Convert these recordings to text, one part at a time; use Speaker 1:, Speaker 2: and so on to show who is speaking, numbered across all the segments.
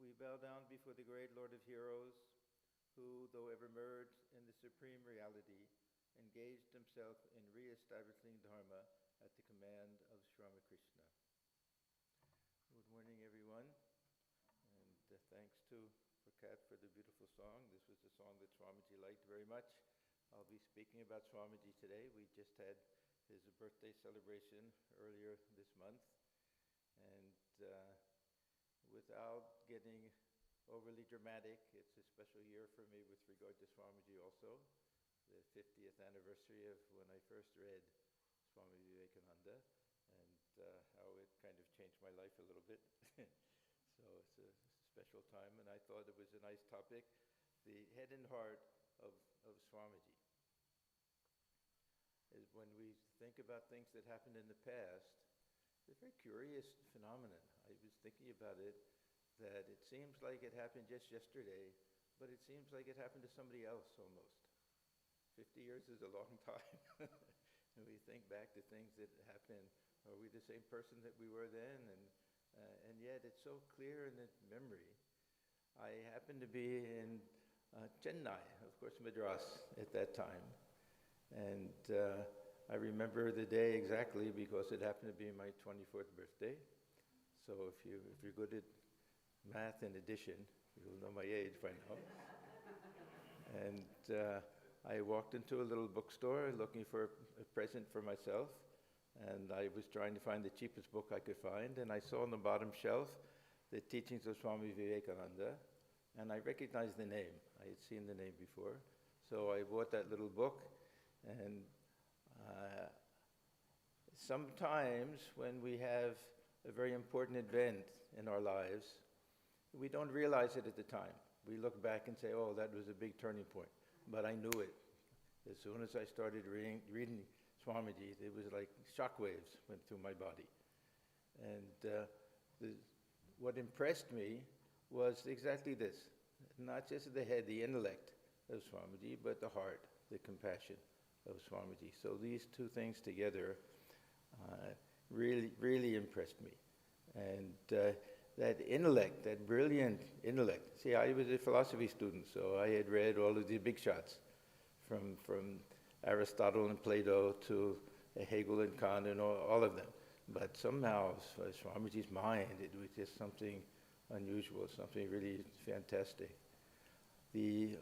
Speaker 1: We bow down before the great Lord of Heroes, who, though ever merged in the supreme reality, engaged himself in re-establishing Dharma at the command of Sri Ramakrishna. Good morning, everyone, and thanks to Prakat for the beautiful song. This was the song that Swamiji liked very much. I'll be speaking about Swamiji today. We just had his birthday celebration earlier this month, and without getting overly dramatic, it's a special year for me with regard to Swamiji also, the 50th anniversary of when I first read Swami Vivekananda, and how it kind of changed my life a little bit. So it's a special time, and I thought it was a nice topic, the head and heart of Swamiji. Is when we think about things that happened in the past, it's a very curious phenomenon. I was thinking about it, that it seems like it happened just yesterday, but it seems like it happened to somebody else almost. 50 years is a long time. And we think back to things that happened. Are we the same person that we were then? And yet it's so clear in the memory. I happened to be in Chennai, of course, Madras at that time. And I remember the day exactly because it happened to be my 24th birthday. So if you're good at math and addition, you'll know my age by now. And I walked into a little bookstore looking for a present for myself, and I was trying to find the cheapest book I could find, and I saw on the bottom shelf the teachings of Swami Vivekananda, and I recognized the name. I had seen the name before. So I bought that little book, and sometimes when we have a very important event in our lives, we don't realize it at the time. We look back and say, oh, that was a big turning point. But I knew it. As soon as I started reading Swamiji, it was like shockwaves went through my body. And what impressed me was exactly this. Not just the head, the intellect of Swamiji, but the heart, the compassion of Swamiji. So these two things together really, really impressed me. And that intellect, that brilliant intellect. See, I was a philosophy student, so I had read all of the big shots, from Aristotle and Plato to Hegel and Kant and all of them. But somehow, Swamiji's mind, it was just something unusual, something really fantastic. The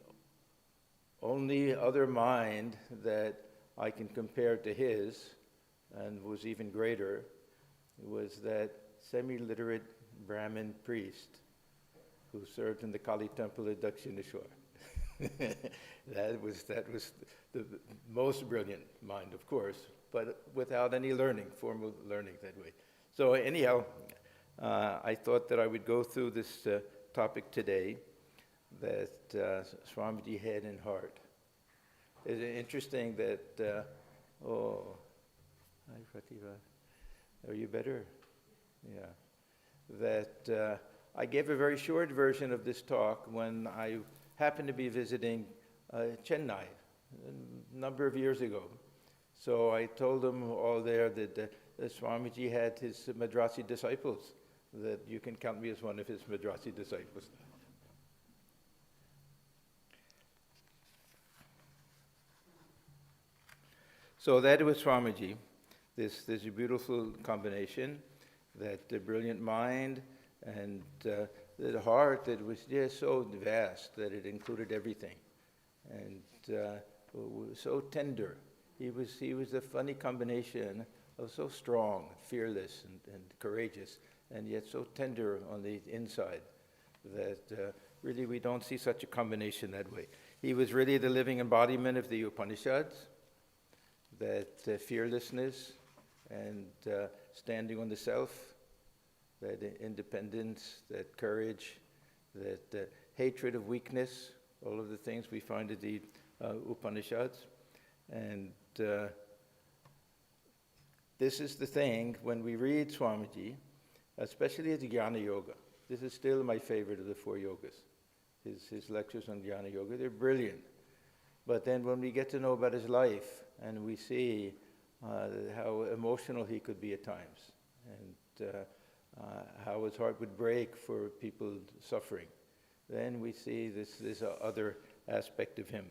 Speaker 1: only other mind that I can compare to his, and was even greater, was that semi-literate Brahmin priest who served in the Kali temple at Dakshineshwar. That was the most brilliant mind, of course, but without any learning, formal learning that way. So anyhow, I thought that I would go through this topic today, that Swamiji head and heart. It's interesting that, hi Prativa, are you better? Yeah. That I gave a very short version of this talk when I happened to be visiting Chennai a number of years ago. So I told them all there that Swamiji had his Madrasi disciples, that you can count me as one of his Madrasi disciples. So that was Swamiji, this beautiful combination, that the brilliant mind and the heart that was just so vast that it included everything, and so tender. He was a funny combination of so strong, fearless, and courageous, and yet so tender on the inside that really we don't see such a combination that way. He was really the living embodiment of the Upanishads, that fearlessness and standing on the self, that independence, that courage, that hatred of weakness, all of the things we find in the Upanishads. And this is the thing, when we read Swamiji, especially the Jnana Yoga. This is still my favorite of the four yogas. His lectures on Jnana Yoga, they're brilliant. But then when we get to know about his life, and we see how emotional he could be at times, and how his heart would break for people suffering. Then we see this other aspect of him.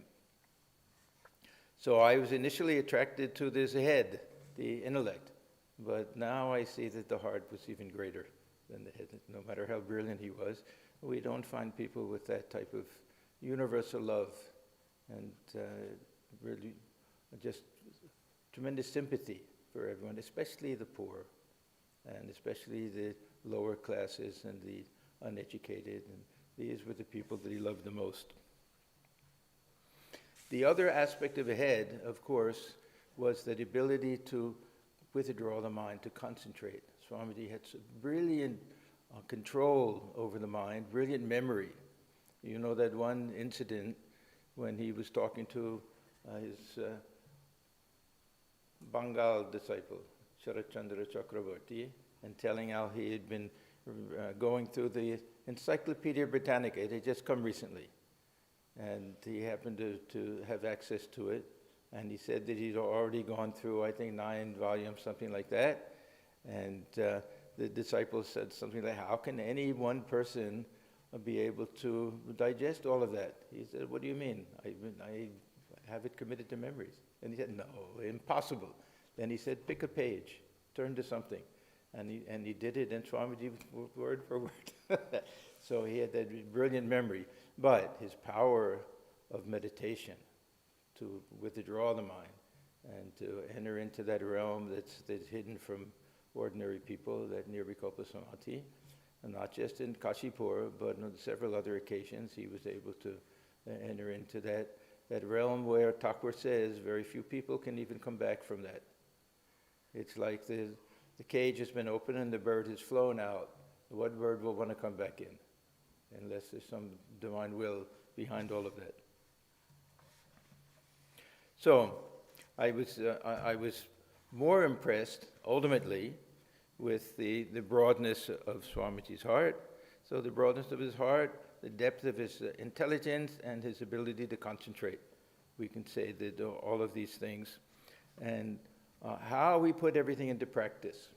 Speaker 1: So I was initially attracted to this head, the intellect, but now I see that the heart was even greater than the head. No matter how brilliant he was, we don't find people with that type of universal love and really just tremendous sympathy for everyone, especially the poor and especially the lower classes and the uneducated. And these were the people that he loved the most. The other aspect of a head, of course, was the ability to withdraw the mind, to concentrate. Swamiji had brilliant control over the mind, brilliant memory. You know that one incident when he was talking to his Bengal disciple, Sharatchandra Chakravarti, and telling how he had been going through the Encyclopedia Britannica. It had just come recently. And he happened to have access to it. And he said that he'd already gone through, I think, 9 volumes, something like that. And the disciple said something like, how can any one person be able to digest all of that? He said, what do you mean? I have it committed to memories. And he said, no, impossible. Then he said, pick a page, turn to something. And he did it, and Swamiji, word for word. So he had that brilliant memory. But his power of meditation to withdraw the mind and to enter into that realm that's hidden from ordinary people, that nirvikalpa samadhi, and not just in Kashipur, but on several other occasions, he was able to enter into that realm where Thakur says very few people can even come back from that. It's like the cage has been opened and the bird has flown out. What bird will want to come back in? Unless there's some divine will behind all of that. So I was more impressed, ultimately, with the broadness of Swamiji's heart. So the broadness of his heart, the depth of his intelligence, and his ability to concentrate. We can say that all of these things. And how he put everything into practice.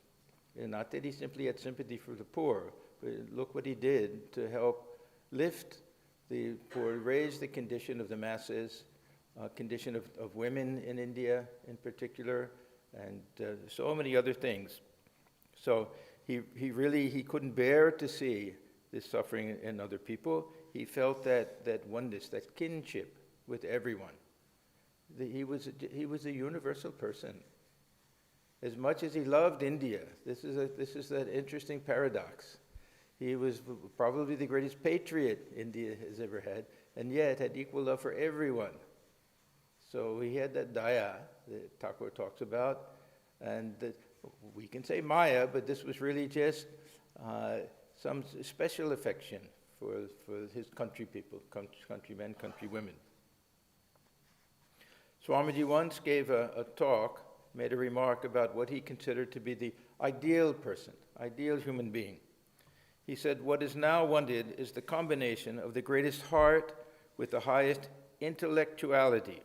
Speaker 1: And not that he simply had sympathy for the poor, but look what he did to help lift the poor, raise the condition of the masses, condition of women in India in particular, and so many other things. So he couldn't bear to see this suffering in other people. He felt that oneness, that kinship with everyone. He was a universal person. As much as he loved India, this is that interesting paradox. He was probably the greatest patriot India has ever had, and yet had equal love for everyone. So he had that daya that Thakur talks about, and we can say Maya, but this was really just some special affection for his country people, countrymen, countrywomen. Swamiji once gave a talk, made a remark about what he considered to be the ideal person, ideal human being. He said, what is now wanted is the combination of the greatest heart with the highest intellectuality,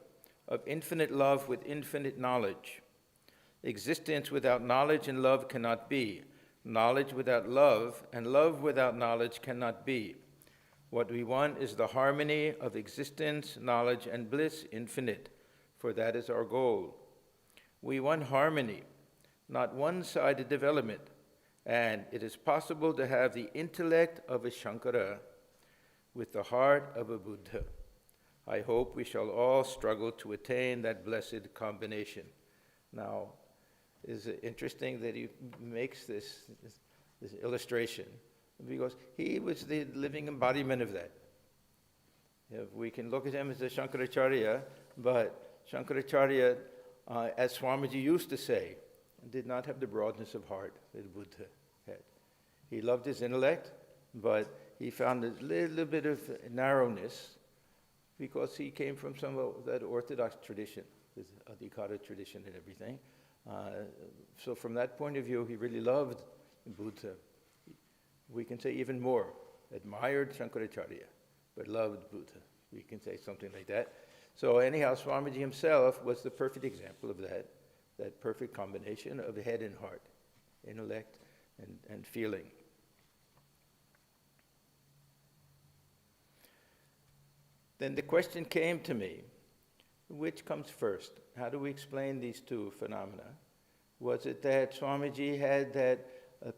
Speaker 1: of infinite love with infinite knowledge. Existence without knowledge and love cannot be. Knowledge without love and love without knowledge cannot be. What we want is the harmony of existence, knowledge, and bliss infinite, for that is our goal. We want harmony, not one-sided development, and it is possible to have the intellect of a Shankara with the heart of a Buddha. I hope we shall all struggle to attain that blessed combination. Now, it's interesting that he makes this illustration, because he was the living embodiment of that. We can look at him as a Shankaracharya, but Shankaracharya, as Swamiji used to say, did not have the broadness of heart that Buddha had. He loved his intellect, but he found a little bit of narrowness because he came from some of that orthodox tradition, this Adhikara tradition and everything. So from that point of view, he really loved Buddha. We can say even more, admired Shankaracharya, but loved Buddha. We can say something like that. So anyhow, Swamiji himself was the perfect example of that perfect combination of head and heart, intellect and feeling. Then the question came to me, which comes first? How do we explain these two phenomena? Was it that Swamiji had that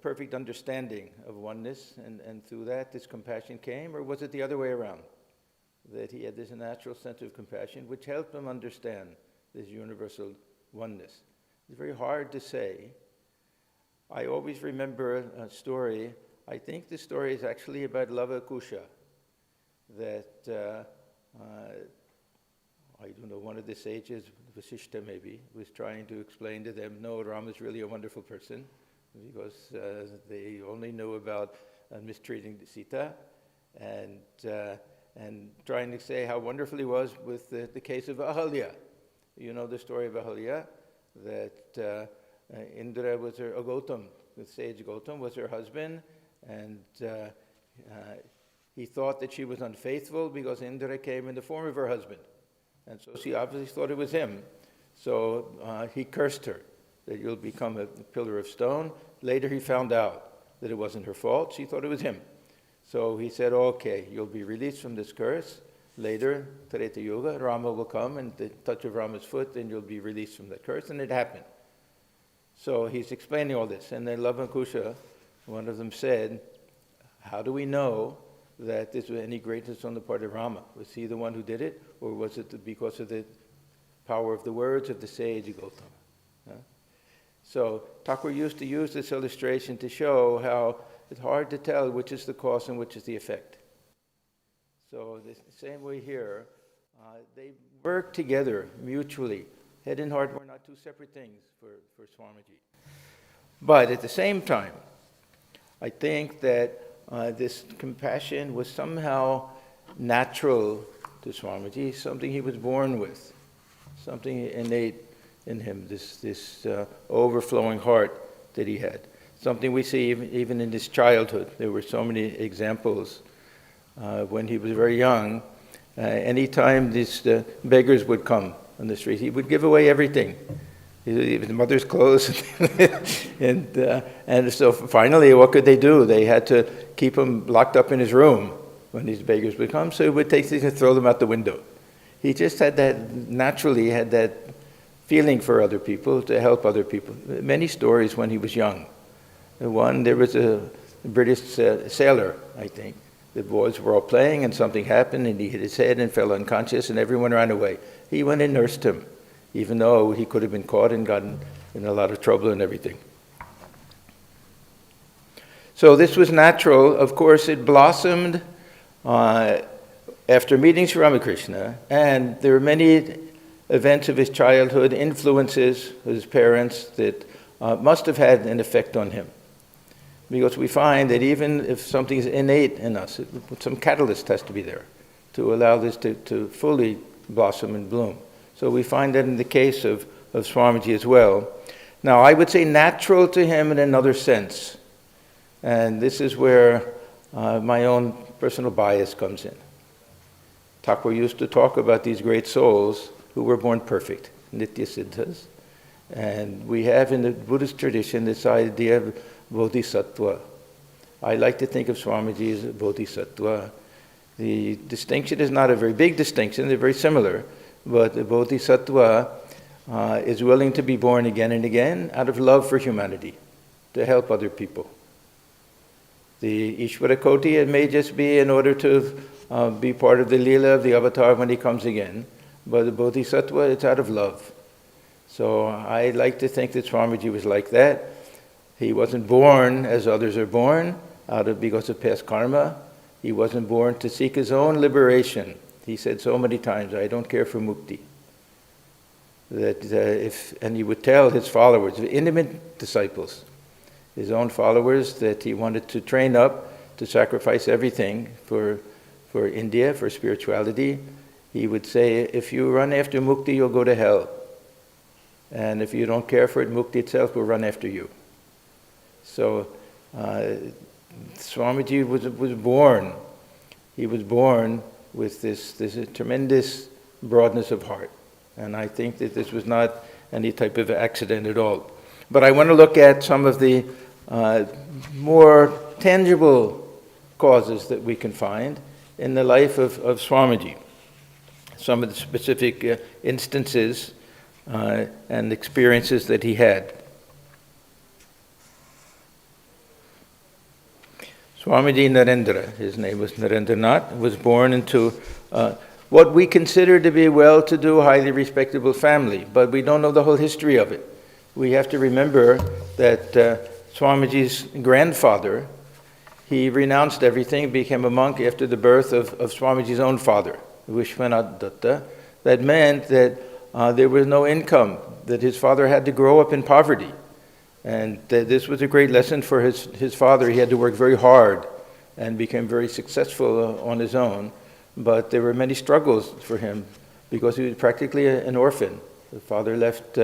Speaker 1: perfect understanding of oneness, and through that this compassion came, or was it the other way around? That he had this natural sense of compassion which helped him understand this universal oneness. It's very hard to say. I always remember a story. I think the story is actually about Lava Kusha, that I don't know, one of the sages, Vasishta maybe, was trying to explain to them, no, Rama is really a wonderful person, because they only knew about mistreating Sita, and trying to say how wonderful he was with the case of Ahalya. You know the story of Ahalya, that Indra was her, Gautam, the sage Gautam was her husband, and he thought that she was unfaithful because Indra came in the form of her husband. And so she obviously thought it was him. So he cursed her, that you'll become a pillar of stone. Later he found out that it wasn't her fault. She thought it was him. So he said, okay, you'll be released from this curse. Later, Treta Yuga, Rama will come, and the touch of Rama's foot, and you'll be released from that curse. And it happened. So he's explaining all this. And then Lava Kusha, one of them said, how do we know that this was any greatness on the part of Rama? Was he the one who did it, or was it because of the power of the words of the sage Gautama? So Thakur used to use this illustration to show how it's hard to tell which is the cause and which is the effect. So the same way here, they work together mutually. Head and heart were not two separate things for Swamiji. But at the same time, I think that this compassion was somehow natural to Swamiji, something he was born with, something innate in him, this overflowing heart that he had. Something we see even in his childhood. There were so many examples when he was very young. Anytime these beggars would come on the street, he would give away everything. His mother's clothes. And so finally, what could they do? They had to keep him locked up in his room when these beggars would come, so he would take these and throw them out the window. He just had that, naturally had that feeling for other people, to help other people. Many stories when he was young. There was a British sailor, I think. The boys were all playing and something happened and he hit his head and fell unconscious and everyone ran away. He went and nursed him, even though he could have been caught and gotten in a lot of trouble and everything. So this was natural. Of course, it blossomed after meeting Sri Ramakrishna, and there were many events of his childhood, influences of his parents that must have had an effect on him. Because we find that even if something is innate in us, some catalyst has to be there to allow this to fully blossom and bloom. So we find that in the case of Swamiji as well. Now, I would say natural to him in another sense. And this is where my own personal bias comes in. Thakur used to talk about these great souls who were born perfect, Nitya Siddhas. And we have in the Buddhist tradition this idea of Bodhisattva. I like to think of Swamiji as a Bodhisattva. The distinction is not a very big distinction, they're very similar, but the Bodhisattva is willing to be born again and again out of love for humanity, to help other people. The Ishvara Koti, it may just be in order to be part of the Leela of the Avatar when he comes again, but the Bodhisattva, it's out of love. So I like to think that Swamiji was like that. He wasn't born as others are born, because of past karma. He wasn't born to seek his own liberation. He said so many times, I don't care for mukti. And he would tell his followers, intimate disciples, his own followers, that he wanted to train up to sacrifice everything for India, for spirituality. He would say, if you run after mukti, you'll go to hell. And if you don't care for it, mukti itself will run after you. So Swamiji was born. He was born with this tremendous broadness of heart. And I think that this was not any type of accident at all. But I want to look at some of the more tangible causes that we can find in the life of Swamiji. Some of the specific instances and experiences that he had. Swamiji Narendra, his name was Narendranath, was born into what we consider to be a well-to-do, highly respectable family, but we don't know the whole history of it. We have to remember that Swamiji's grandfather, he renounced everything, became a monk after the birth of Swamiji's own father, Vishwanath Datta. That meant that there was no income, that his father had to grow up in poverty. And this was a great lesson for his father. He had to work very hard and became very successful on his own. But there were many struggles for him because he was practically an orphan. The father left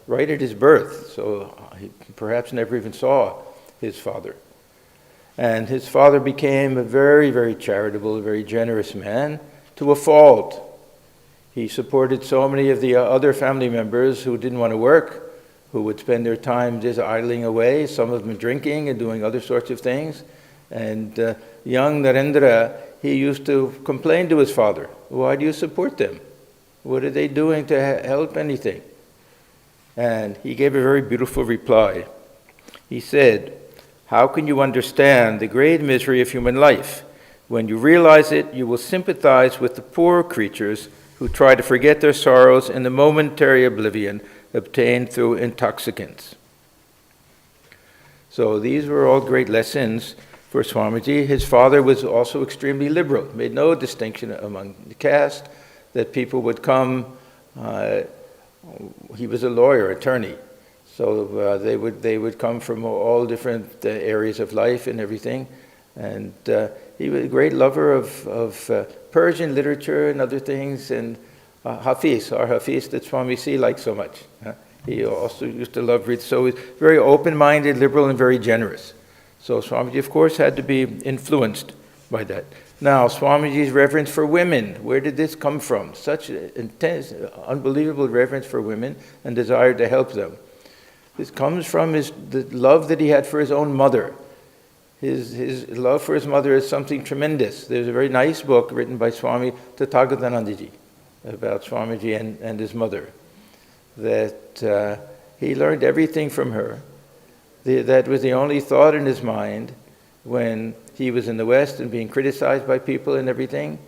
Speaker 1: right at his birth, so he perhaps never even saw his father. And his father became a very, very charitable, very generous man to a fault. He supported so many of the other family members who didn't want to work, who would spend their time just idling away, some of them drinking and doing other sorts of things. And young Narendra, he used to complain to his father, "Why do you support them? What are they doing to help anything?" And he gave a very beautiful reply. He said, "How can you understand the great misery of human life? When you realize it, you will sympathize with the poor creatures who try to forget their sorrows in the momentary oblivion obtained through intoxicants." So these were all great lessons for Swamiji. His father was also extremely liberal, made no distinction among the caste, that people would come. He was a lawyer, attorney, so they would come from all different areas of life and everything. And he was a great lover of Persian literature and other things, and Hafiz, our Hafiz that Swami C liked so much. He also used to love read, so he was very open-minded, liberal, and very generous. So Swamiji, of course, had to be influenced by that. Now, Swamiji's reverence for women, where did this come from? Such intense, unbelievable reverence for women and desire to help them. This comes from the love that he had for his own mother. His love for his mother is something tremendous. There's a very nice book written by Swami Tathagathanandaji about Swamiji and his mother, that he learned everything from her. That was the only thought in his mind when he was in the West and being criticized by people and everything.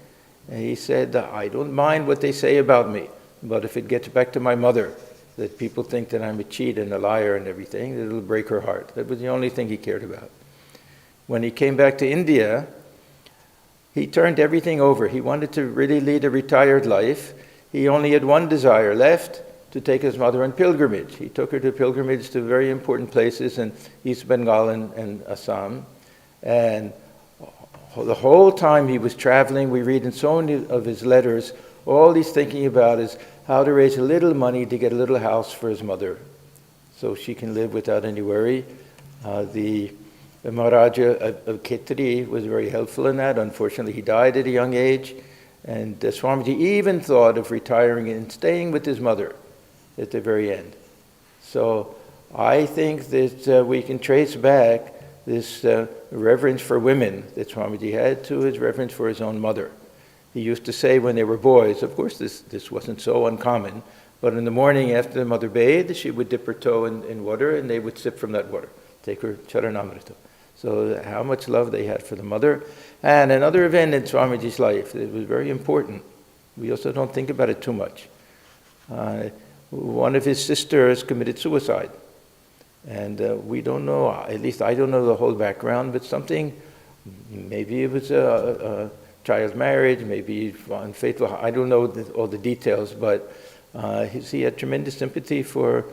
Speaker 1: And he said, "I don't mind what they say about me, but if it gets back to my mother, that people think that I'm a cheat and a liar and everything, it'll break her heart." That was the only thing he cared about. When he came back to India, he turned everything over. He wanted to really lead a retired life. He only had one desire left, to take his mother on pilgrimage. He took her to pilgrimage to very important places in East Bengal and Assam. And the whole time he was traveling, we read in so many of his letters, all he's thinking about is how to raise a little money to get a little house for his mother so she can live without any worry. The Maharaja of Khetri was very helpful in that. Unfortunately, he died at a young age. And Swamiji even thought of retiring and staying with his mother at the very end. So I think that we can trace back this reverence for women that Swamiji had to his reverence for his own mother. He used to say when they were boys, of course this wasn't so uncommon, but in the morning after the mother bathed, she would dip her toe in water and they would sip from that water, take her charanamrita. So how much love they had for the mother. And another event in Swamiji's life that was very important. We also don't think about it too much. One of his sisters committed suicide. And we don't know, at least I don't know the whole background, but something, maybe it was a child marriage, maybe unfaithful, I don't know all the details, but he had tremendous sympathy for,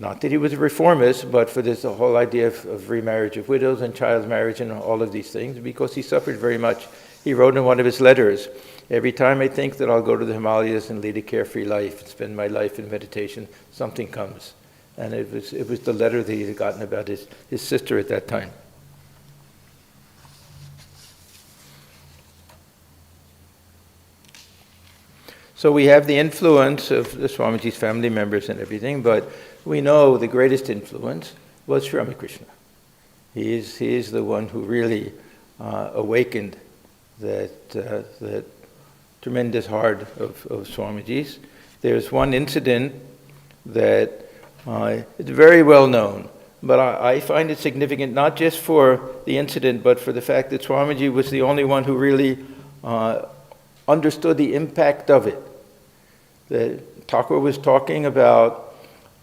Speaker 1: not that he was a reformist, but for this whole idea of remarriage of widows and child marriage and all of these things, because he suffered very much. He wrote in one of his letters, "Every time I think that I'll go to the Himalayas and lead a carefree life, and spend my life in meditation, something comes." And it was the letter that he had gotten about his sister at that time. So we have the influence of the Swamiji's family members and everything, but we know the greatest influence was Sri Ramakrishna. He is the one who really awakened that tremendous heart of Swamiji's. There's one incident that is very well known, but I find it significant not just for the incident, but for the fact that Swamiji was the only one who really understood the impact of it. Thakur was talking about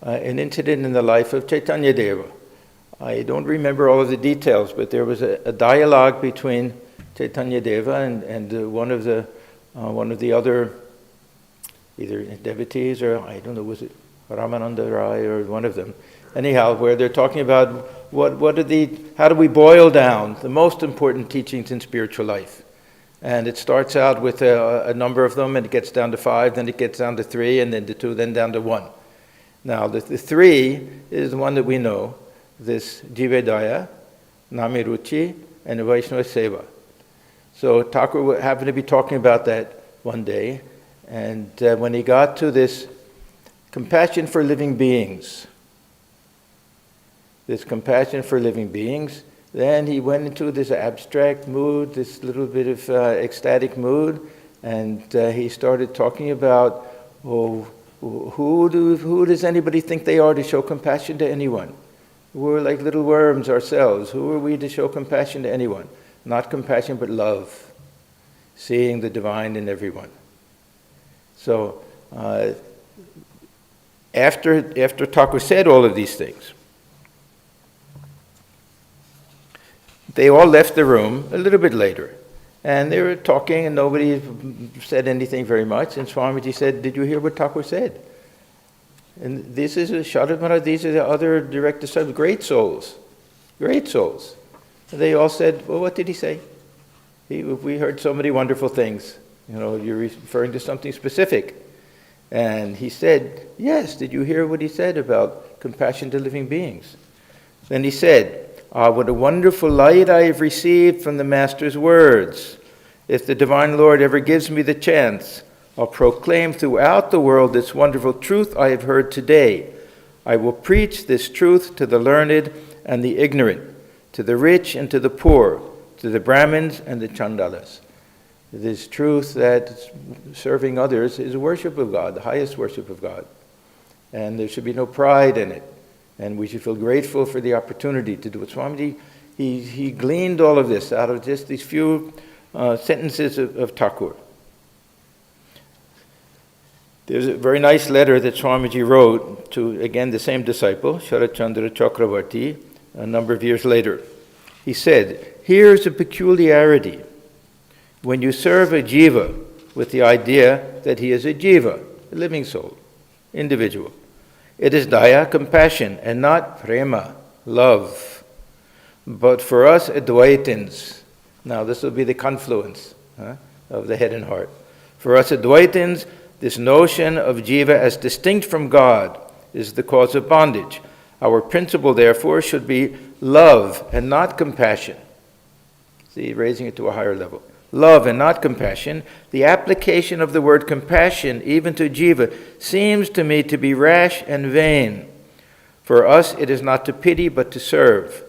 Speaker 1: an incident in the life of Chaitanya Deva. I don't remember all of the details, but there was a dialogue between Chaitanya Deva and one of the other, either devotees or, I don't know, was it Ramananda Rai or one of them. Anyhow, where they're talking about how do we boil down the most important teachings in spiritual life. And it starts out with a number of them, and it gets down to 5, then it gets down to 3, and then to 2, then down to 1. Now, the 3 is the one that we know, this Jivedaya, Namiruchi, and Vaishnava Seva. So Thakur happened to be talking about that one day, and when he got to this compassion for living beings, then he went into this abstract mood, this little bit of ecstatic mood, and he started talking about, who does anybody think they are to show compassion to anyone? We're like little worms ourselves. Who are we to show compassion to anyone? Not compassion, but love, seeing the divine in everyone. So after Thakur said all of these things, they all left the room a little bit later. And they were talking and nobody said anything very much. And Swamiji said, "Did you hear what Thakur said?" And this is Sharad Maharaj, these are the other direct disciples, great souls. And they all said, "Well, what did he say? We heard so many wonderful things. You're referring to something specific." And he said, "Yes, did you hear what he said about compassion to living beings?" Then he said, "What a wonderful light I have received from the Master's words. If the Divine Lord ever gives me the chance, I'll proclaim throughout the world this wonderful truth I have heard today. I will preach this truth to the learned and the ignorant, to the rich and to the poor, to the Brahmins and the Chandalas." This truth that serving others is worship of God, the highest worship of God. And there should be no pride in it. And we should feel grateful for the opportunity to do it. Swamiji, he gleaned all of this out of just these few sentences of Thakur. There's a very nice letter that Swamiji wrote to, again, the same disciple, Sharat Chandra Chakravarti, a number of years later. He said, "Here's a peculiarity. When you serve a jiva with the idea that he is a jiva, a living soul, individual, it is daya, compassion, and not prema, love. But for us Advaitins," now this will be the confluence of the head and heart. "For us Advaitins, this notion of jiva as distinct from God is the cause of bondage. Our principle, therefore, should be love and not compassion." See, raising it to a higher level. Love and not compassion. The application of the word compassion, even to jiva, seems to me to be rash and vain. For us, it is not to pity, but to serve.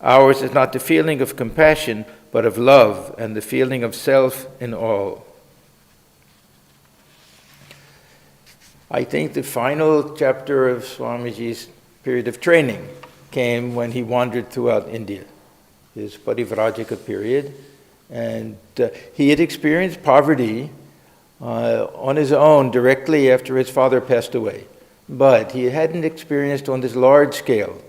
Speaker 1: Ours is not the feeling of compassion, but of love and the feeling of self in all. I think the final chapter of Swamiji's period of training came when he wandered throughout India, his Parivrajika period. And he had experienced poverty on his own directly after his father passed away. But he hadn't experienced on this large scale,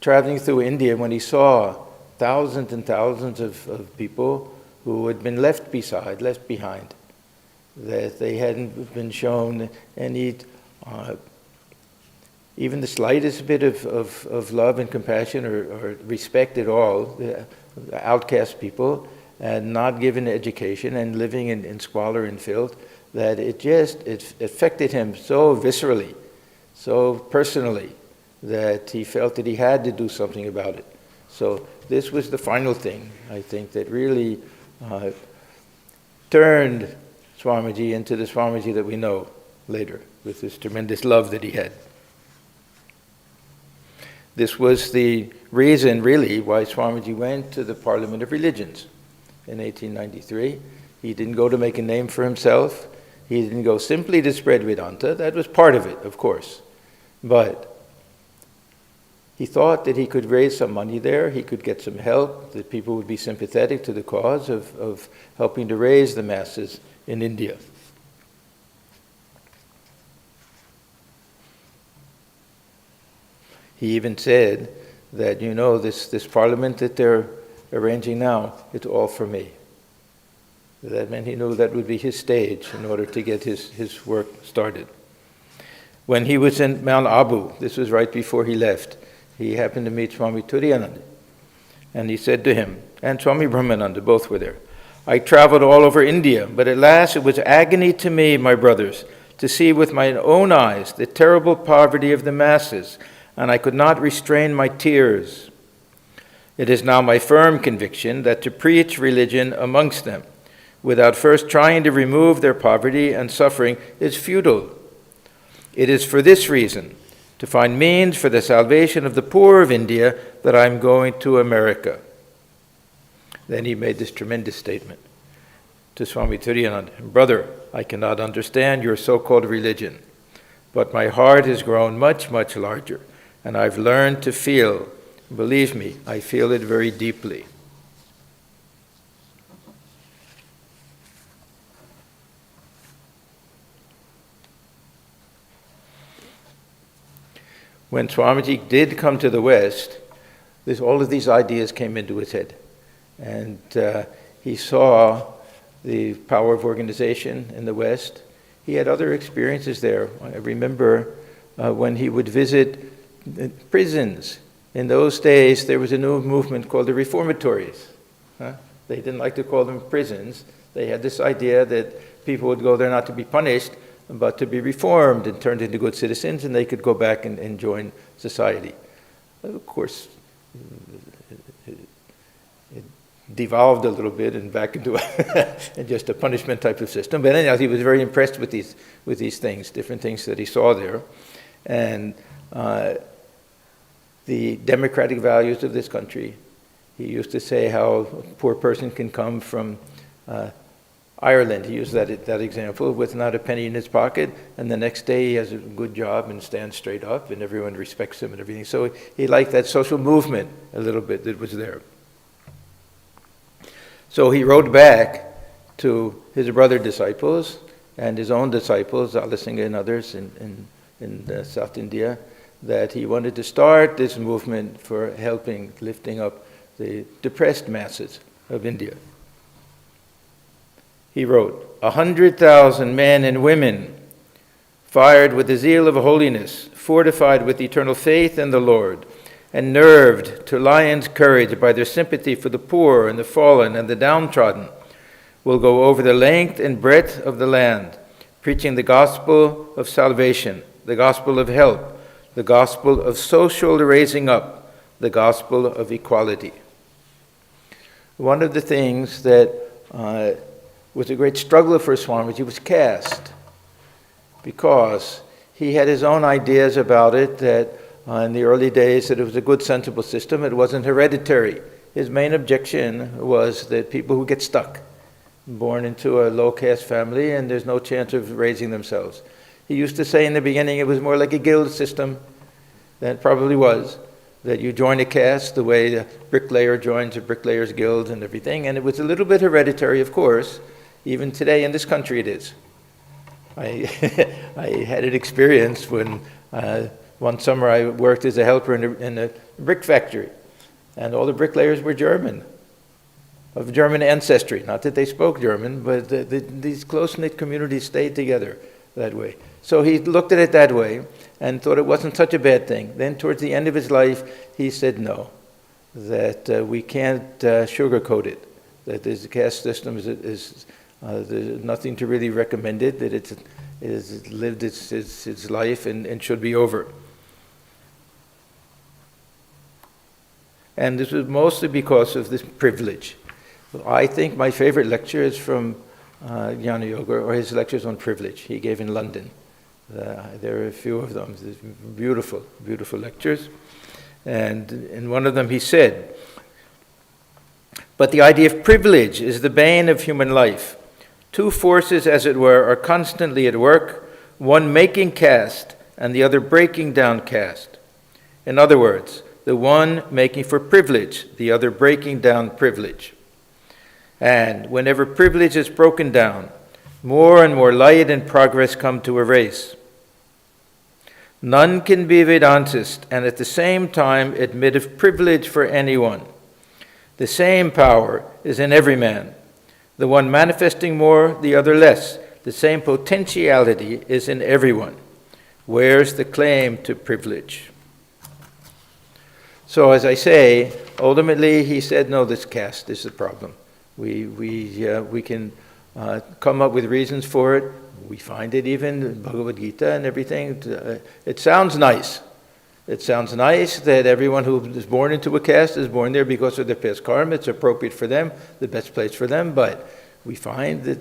Speaker 1: traveling through India, when he saw thousands and thousands of people who had been left behind, that they hadn't been shown any, even the slightest bit of love and compassion or respect at all, the outcast people, and not given education and living in squalor and filth, that it affected him so viscerally, so personally, that he felt that he had to do something about it. So this was the final thing, I think, that really turned Swamiji into the Swamiji that we know later, with this tremendous love that he had. This was the reason, really, why Swamiji went to the Parliament of Religions in 1893. He didn't go to make a name for himself. He didn't go simply to spread Vedanta. That was part of it, of course. But he thought that he could raise some money there, he could get some help, that people would be sympathetic to the cause of helping to raise the masses in India. He even said that, this parliament that they're arranging now, it's all for me. That meant he knew that would be his stage in order to get his work started. When he was in Mount Abu, this was right before he left, he happened to meet Swami Turiyananda. And he said to him, and Swami Brahmananda, both were there, "I traveled all over India, but at last it was agony to me, my brothers, to see with my own eyes the terrible poverty of the masses, and I could not restrain my tears. It is now my firm conviction that to preach religion amongst them, without first trying to remove their poverty and suffering, is futile. It is for this reason, to find means for the salvation of the poor of India, that I am going to America." Then he made this tremendous statement to Swami Turiyananda, "Brother, I cannot understand your so-called religion, but my heart has grown much, much larger, and I've learned to feel. Believe me, I feel it very deeply." When Swamiji did come to the West, all of these ideas came into his head. And he saw the power of organization in the West. He had other experiences there. I remember when he would visit prisons. In those days, there was a new movement called the reformatories. They didn't like to call them prisons. They had this idea that people would go there not to be punished, but to be reformed and turned into good citizens, and they could go back and join society. Of course, it devolved a little bit and back into just a punishment type of system. But anyhow, he was very impressed with these things, different things that he saw there. And the democratic values of this country. He used to say how a poor person can come from Ireland, he used that example, with not a penny in his pocket, and the next day he has a good job and stands straight up, and everyone respects him and everything. So he liked that social movement a little bit that was there. So he wrote back to his brother disciples and his own disciples, Alasingha and others in South India, that he wanted to start this movement for helping, lifting up the depressed masses of India. He wrote, 100,000 men and women, fired with the zeal of holiness, fortified with eternal faith in the Lord, and nerved to lion's courage by their sympathy for the poor and the fallen and the downtrodden, will go over the length and breadth of the land, preaching the gospel of salvation, the gospel of help, the gospel of social raising up, the gospel of equality. One of the things that was a great struggle for Swamiji was caste, because he had his own ideas about it, that in the early days that it was a good, sensible system, it wasn't hereditary. His main objection was that people who get stuck, born into a low-caste family, and there's no chance of raising themselves. He used to say in the beginning it was more like a guild system. That probably was, that you join a caste the way a bricklayer joins a bricklayer's guild and everything, and it was a little bit hereditary, of course. Even today in this country it is. I had an experience when one summer I worked as a helper in a brick factory, and all the bricklayers were German, of German ancestry. Not that they spoke German, but these close-knit communities stayed together that way. So he looked at it that way and thought it wasn't such a bad thing. Then towards the end of his life, he said no, that we can't sugarcoat it, that this caste system is there's nothing to really recommend it, that it has lived its life and should be over. And this was mostly because of this privilege. I think my favorite lecture is from Jnana Yoga, or his lectures on privilege he gave in London. There are a few of them. Beautiful, beautiful lectures. And in one of them he said, "But the idea of privilege is the bane of human life. Two forces, as it were, are constantly at work, one making caste and the other breaking down caste. In other words, the one making for privilege, the other breaking down privilege. And whenever privilege is broken down, more and more light and progress come to a race. None can be Vedantist and at the same time admit of privilege for anyone. The same power is in every man, the one manifesting more, the other less. The same potentiality is in everyone. Where's the claim to privilege?" So as I say, ultimately he said, no, this caste is the problem. We can come up with reasons for it. We find it even in Bhagavad Gita and everything. It sounds nice. It sounds nice that everyone who is born into a caste is born there because of their past karma. It's appropriate for them, the best place for them. But we find that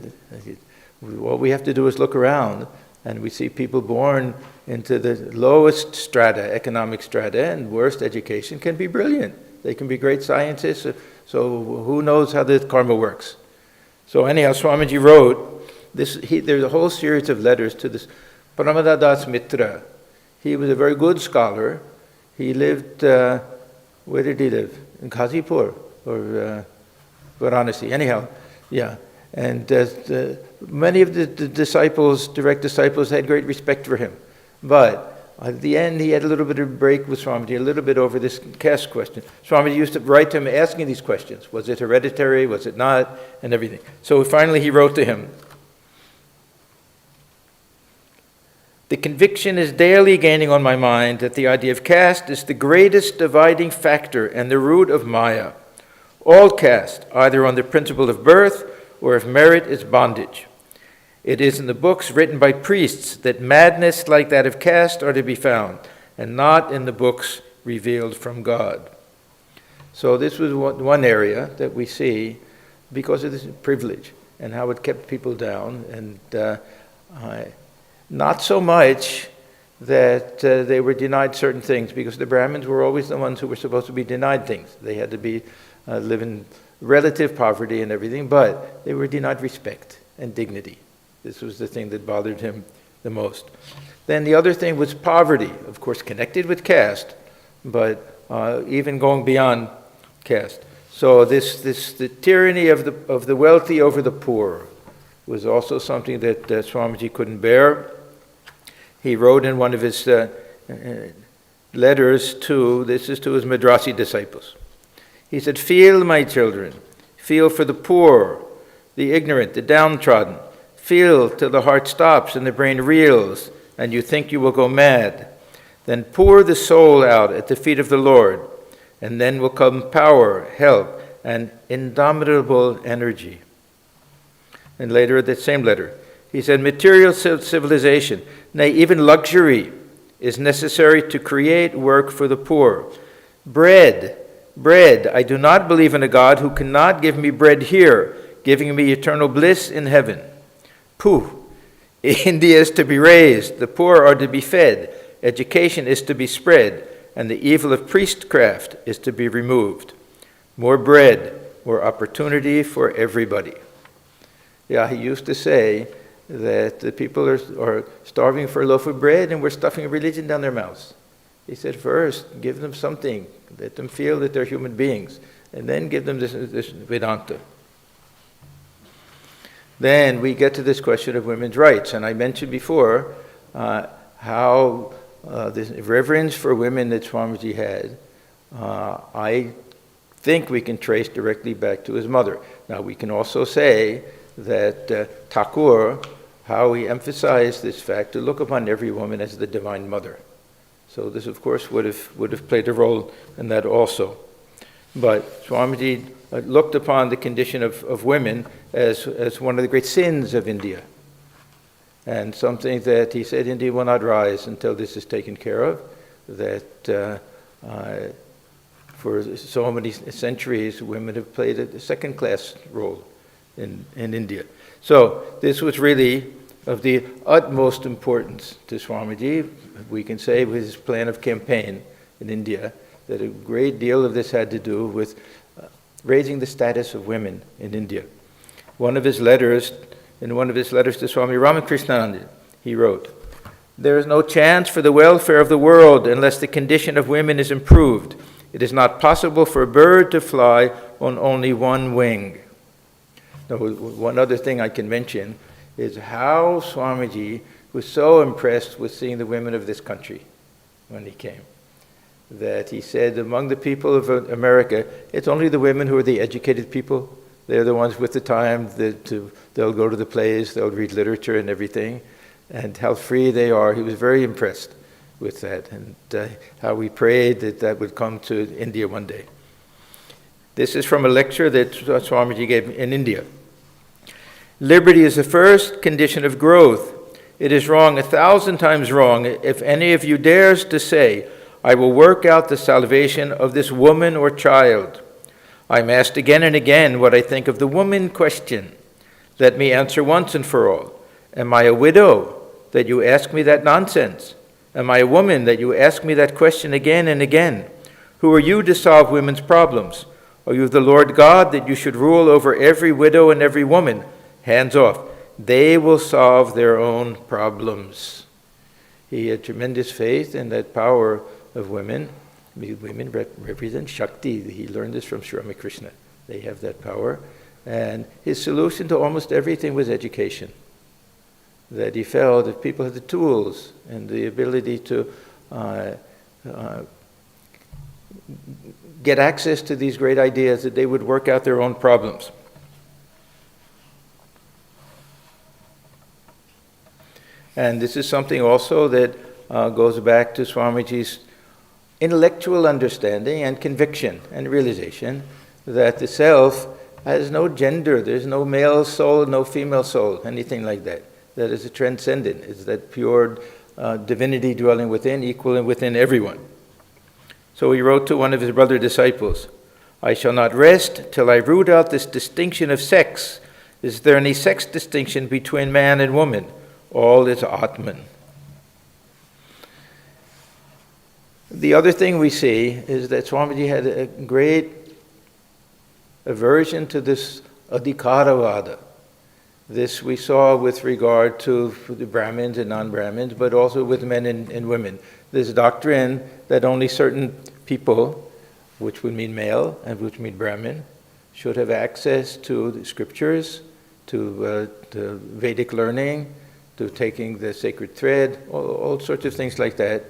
Speaker 1: all we have to do is look around, and we see people born into the lowest strata, economic strata, and worst education can be brilliant. They can be great scientists. So who knows how the karma works? So anyhow, Swamiji wrote there's a whole series of letters to this Pramada Das Mitra. He was a very good scholar. He lived, where did he live? In Ghazipur or Varanasi. Anyhow, yeah. And many of the disciples, direct disciples, had great respect for him. But at the end, he had a little bit of a break with Swamiji, a little bit over this caste question. Swamiji used to write to him asking these questions. Was it hereditary? Was it not? And everything. So finally he wrote to him, "The conviction is daily gaining on my mind that the idea of caste is the greatest dividing factor and the root of Maya. All caste, either on the principle of birth or of merit, is bondage. It is in the books written by priests that madness like that of caste are to be found, and not in the books revealed from God." So this was one area that we see because of this privilege and how it kept people down, and not so much that they were denied certain things, because the Brahmins were always the ones who were supposed to be denied things. They had to be live in relative poverty and everything, but they were denied respect and dignity. This was the thing that bothered him the most. Then the other thing was poverty, of course connected with caste, but even going beyond caste. So the tyranny of the wealthy over the poor was also something that Swamiji couldn't bear. He wrote in one of his letters to his Madrasi disciples. He said, "Feel, my children, feel for the poor, the ignorant, the downtrodden. Feel till the heart stops and the brain reels, and you think you will go mad. Then pour the soul out at the feet of the Lord, and then will come power, help, and indomitable energy." And later, at that same letter, he said, "Material civilization, nay, even luxury, is necessary to create work for the poor. Bread, I do not believe in a God who cannot give me bread here, giving me eternal bliss in heaven. Pooh! India is to be raised, the poor are to be fed, education is to be spread, and the evil of priestcraft is to be removed. More bread, more opportunity for everybody." Yeah, he used to say that the people are starving for a loaf of bread and we're stuffing religion down their mouths. He said, first, give them something, let them feel that they're human beings, and then give them this Vedanta. Then we get to this question of women's rights, and I mentioned before how this reverence for women that Swamiji had, I think we can trace directly back to his mother. Now we can also say that Thakur, how he emphasized this fact to look upon every woman as the divine mother. So this, of course, would have played a role in that also. But Swamiji looked upon the condition of women as one of the great sins of India, and something that he said India will not rise until this is taken care of, that for so many centuries women have played a second-class role in India. So this was really of the utmost importance to Swamiji. We can say with his plan of campaign in India, that a great deal of this had to do with raising the status of women in India. In one of his letters to Swami Ramakrishna, he wrote, "There is no chance for the welfare of the world unless the condition of women is improved. It is not possible for a bird to fly on only one wing." Now, one other thing I can mention is how Swamiji was so impressed with seeing the women of this country when he came, that he said, among the people of America, it's only the women who are the educated people. They're the ones with the time. They'll go to the plays, they'll read literature and everything, and how free they are. He was very impressed with that, and how we prayed that that would come to India one day. This is from a lecture that Swamiji gave in India. "Liberty is the first condition of growth. It is wrong, 1,000 times wrong, if any of you dares to say, 'I will work out the salvation of this woman or child.' I am asked again and again what I think of the woman question. Let me answer once and for all. Am I a widow that you ask me that nonsense? Am I a woman that you ask me that question again and again? Who are you to solve women's problems? Are you the Lord God that you should rule over every widow and every woman? Hands off. They will solve their own problems." He had tremendous faith in that power of women. Women represent Shakti. He learned this from Sri Ramakrishna. They have that power. And his solution to almost everything was education. That he felt if people had the tools and the ability to get access to these great ideas, that they would work out their own problems. And this is something also that goes back to Swamiji's intellectual understanding and conviction and realization that the self has no gender. There's no male soul, no female soul, anything like that. That is a transcendent. It's that pure divinity dwelling within, equal within everyone. So he wrote to one of his brother disciples, "I shall not rest till I root out this distinction of sex. Is there any sex distinction between man and woman? All is Atman." The other thing we see is that Swamiji had a great aversion to this adhikaravada. This we saw with regard to the Brahmins and non-Brahmins, but also with men and women. This doctrine that only certain people, which would mean male and which would mean Brahmin, should have access to the scriptures, to Vedic learning, to taking the sacred thread, all sorts of things like that,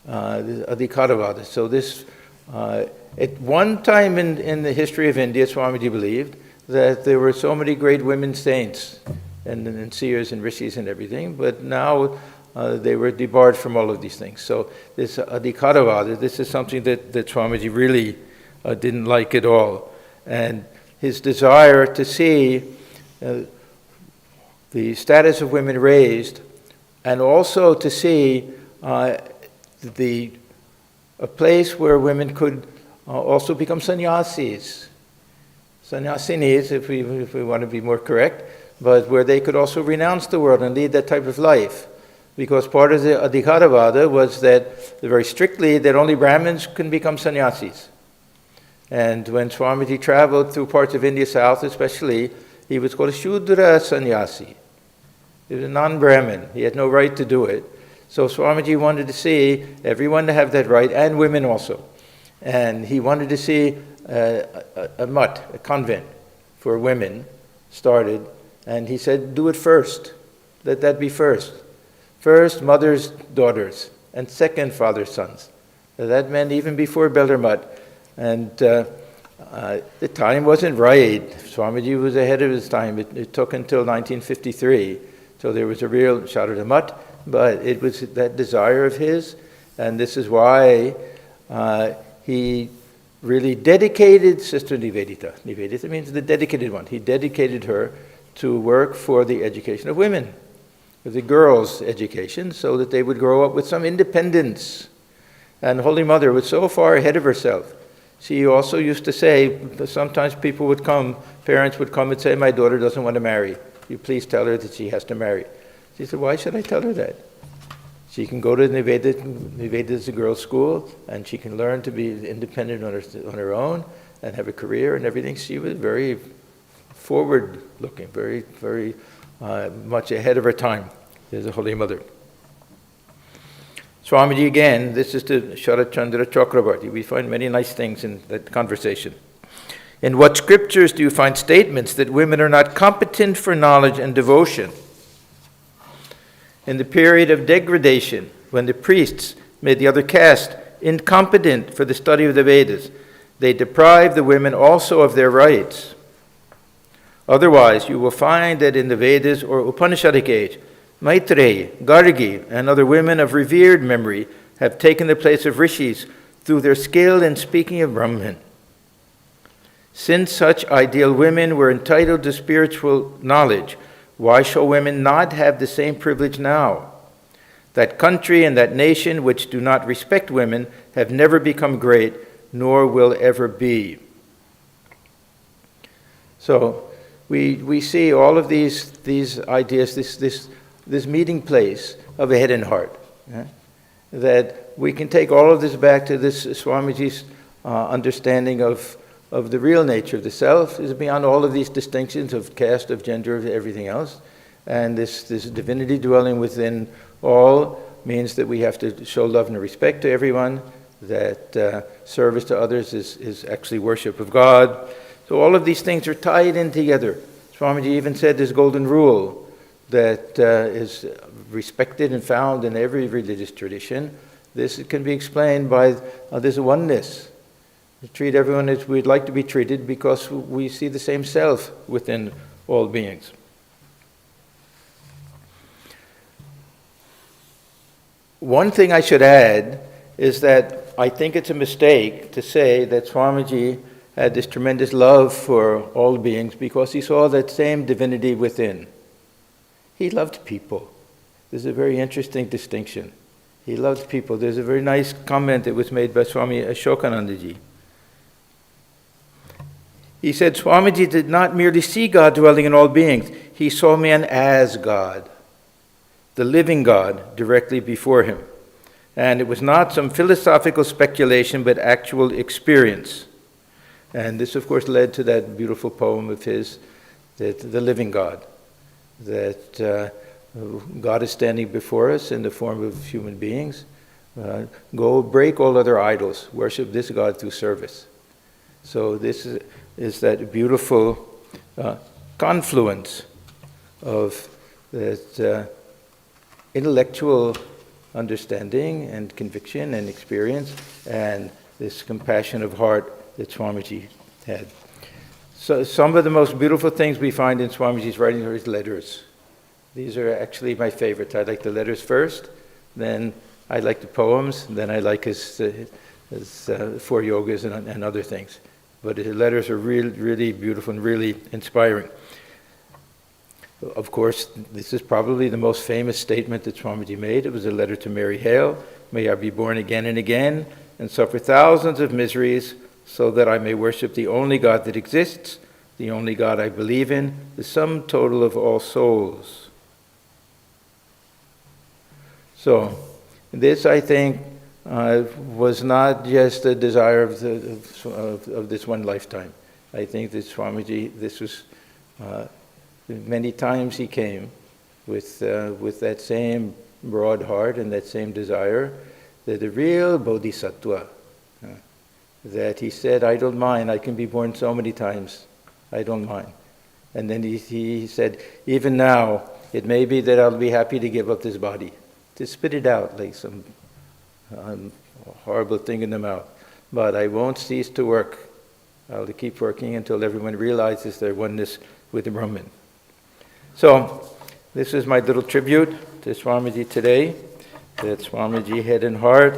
Speaker 1: adhikaravada. So this, at one time in the history of India, Swamiji believed that there were so many great women saints and seers and rishis and everything, but now they were debarred from all of these things. So this adhikaravada, this is something that Swamiji really didn't like at all. And his desire to see the status of women raised, and also to see a place where women could also become sannyasis, sannyasinis, if we want to be more correct, but where they could also renounce the world and lead that type of life. Because part of the adhikaravada was that, very strictly, that only Brahmins can become sannyasis. And when Swamiji traveled through parts of India South especially, he was called a Shudra sannyasi. He was a non-Brahmin. He had no right to do it. So Swamiji wanted to see everyone to have that right, and women also. And he wanted to see a mutt, a convent for women started. And he said, do it first. Let that be first. First, mothers, daughters, and second, fathers, sons. So that meant even before Belur Math. And the time wasn't right. Swamiji was ahead of his time. It took until 1953 till there was a real Sharada Math, but it was that desire of his, and this is why he really dedicated Sister Nivedita. Nivedita means the dedicated one. He dedicated her to work for the education of women, for the girls' education, so that they would grow up with some independence. And Holy Mother was so far ahead of herself. She also used to say, sometimes people would come, parents would come and say, my daughter doesn't want to marry. You please tell her that she has to marry. She said, why should I tell her that? She can go to Niveda. Niveda is a girls' school, and she can learn to be independent on her own and have a career and everything. She was very forward-looking, very, very much ahead of her time as a Holy Mother. Swamiji again, this is to Sharat Chandra Chakrabarti. We find many nice things in that conversation. In what scriptures do you find statements that women are not competent for knowledge and devotion? In the period of degradation, when the priests made the other caste incompetent for the study of the Vedas, they deprived the women also of their rights. Otherwise, you will find that in the Vedas or Upanishadic age, Maitreyi, Gargi, and other women of revered memory have taken the place of rishis through their skill in speaking of Brahman. Since such ideal women were entitled to spiritual knowledge, why shall women not have the same privilege now? That country and that nation which do not respect women have never become great, nor will ever be. So we see all of these ideas, this meeting place of a head and heart. That we can take all of this back to this Swamiji's understanding of the real nature of the self is beyond all of these distinctions of caste, of gender, of everything else. And this divinity dwelling within all means that we have to show love and respect to everyone, that service to others is actually worship of God. So all of these things are tied in together. Swamiji even said this golden rule that is respected and found in every religious tradition. This can be explained by this oneness. We treat everyone as we'd like to be treated because we see the same self within all beings. One thing I should add is that I think it's a mistake to say that Swamiji had this tremendous love for all beings because he saw that same divinity within. He loved people. There's a very interesting distinction. He loved people. There's a very nice comment that was made by Swami Ashokanandaji. He said, Swamiji did not merely see God dwelling in all beings. He saw man as God, the living God, directly before him. And it was not some philosophical speculation, but actual experience. And this, of course, led to that beautiful poem of his, that the living God, that God is standing before us in the form of human beings. Go break all other idols. Worship this God through service. So this is that beautiful confluence of that intellectual understanding and conviction and experience and this compassion of heart that Swamiji had. So some of the most beautiful things we find in Swamiji's writing are his letters. These are actually my favorites. I like the letters first, then I like the poems, then I like his four yogas and other things. But his letters are really beautiful and really inspiring. Of course, this is probably the most famous statement that Swamiji made. It was a letter to Mary Hale. May I be born again and again and suffer thousands of miseries so that I may worship the only God that exists, the only God I believe in, the sum total of all souls. So this, I think, was not just a desire of this one lifetime. I think that Swamiji, this was many times he came with that same broad heart and that same desire, that the real bodhisattva, that he said, I don't mind, I can be born so many times, I don't mind. And then he said, even now, it may be that I'll be happy to give up this body, to spit it out like some horrible thing in the mouth. But I won't cease to work. I'll keep working until everyone realizes their oneness with the Brahman. So, this is my little tribute to Swamiji today, that Swamiji head and heart,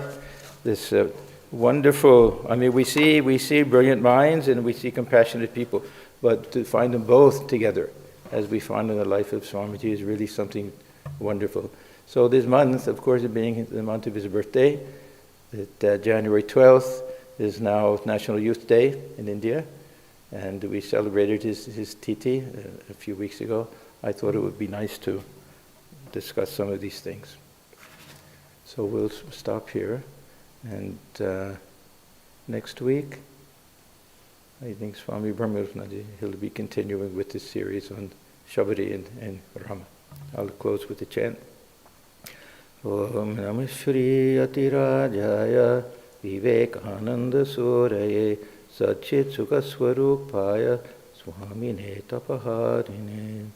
Speaker 1: this wonderful, I mean, we see brilliant minds and we see compassionate people, but to find them both together, as we found in the life of Swamiji, is really something wonderful. So this month, of course, being the month of his birthday, that January 12th is now National Youth Day in India, and we celebrated his Titi a few weeks ago. I thought it would be nice to discuss some of these things. So we'll stop here, and next week, I think Swami Brahmananda, he'll be continuing with this series on Shabari and Rama. I'll close with a chant. Om Namah Shri Atirajaya Vivekananda Suraye Satchit Sukaswarupaya Swamine Tapaharine.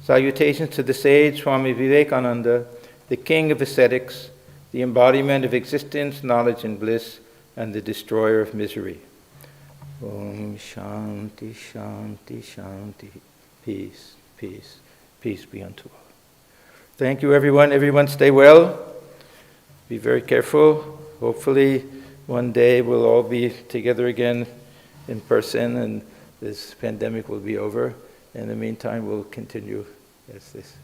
Speaker 1: Salutations to the sage Swami Vivekananda, the king of ascetics, the embodiment of existence, knowledge, and bliss, and the destroyer of misery. Om Shanti, Shanti, Shanti. Peace, peace, peace be unto all. Thank you, everyone. Everyone stay well. Be very careful. Hopefully, one day we'll all be together again in person and this pandemic will be over. In the meantime, we'll continue as this.